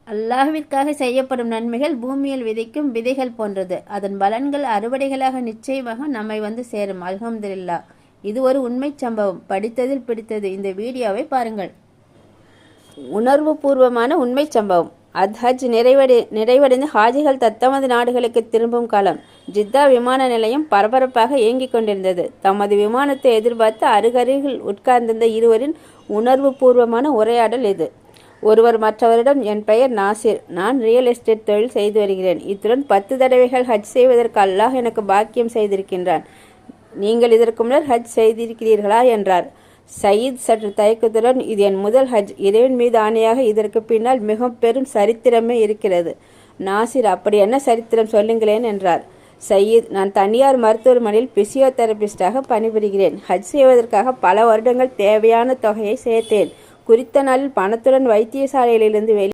அல்லாஹ்விற்காக செய்யப்படும் நன்மைகள் பூமியில் விதைக்கும் விதைகள் போன்றது. அதன் பலன்கள் அறுவடைகளாக நிச்சயமாக நம்மை வந்து சேரும். அல்ஹம்துலில்லாஹ். இது ஒரு உண்மை சம்பவம். படித்ததில் பிடித்தது. இந்த வீடியோவை பாருங்கள். உணர்வு பூர்வமான உண்மை சம்பவம். ஹஜ் நிறைவடைந்து ஹாஜிகள் தத்தமது நாடுகளுக்கு திரும்பும் காலம். ஜித்தா விமான நிலையம் பரபரப்பாக இயங்கிக் கொண்டிருந்தது. தமது விமானத்தை எதிர்பார்த்து அருகருகில் உட்கார்ந்திருந்த இருவரின் உணர்வு பூர்வமான உரையாடல் இது. ஒருவர் மற்றவரிடம், என் பெயர் நாசிர், நான் ரியல் எஸ்டேட் தொழில் செய்து வருகிறேன். இத்துடன் 10 தடவைகள் ஹஜ் செய்வதற்கு அல்லாஹ் எனக்கு பாக்கியம் செய்திருக்கின்றான். நீங்கள் இதற்கு முன்னர் ஹஜ் செய்திருக்கிறீர்களா என்றார். சயீத் சற்று தயக்கத்துடன், இது என் முதல் ஹஜ். இறைவன் மீது ஆணையாக இதற்கு பின்னால் மிக பெரும் சரித்திரமே இருக்கிறது. நாசிர், அப்படி என்ன சரித்திரம் சொல்லுங்களேன் என்றார். சயீத், நான் தனியார் மருத்துவமனையில் பிசியோதெரபிஸ்டாக பணிபுரிகிறேன். ஹஜ் செய்வதற்காக பல வருடங்கள் தேவையான தொகையை சேர்த்தேன். குறித்த நாளில் பணத்துடன் வைத்தியசாலையிலிருந்து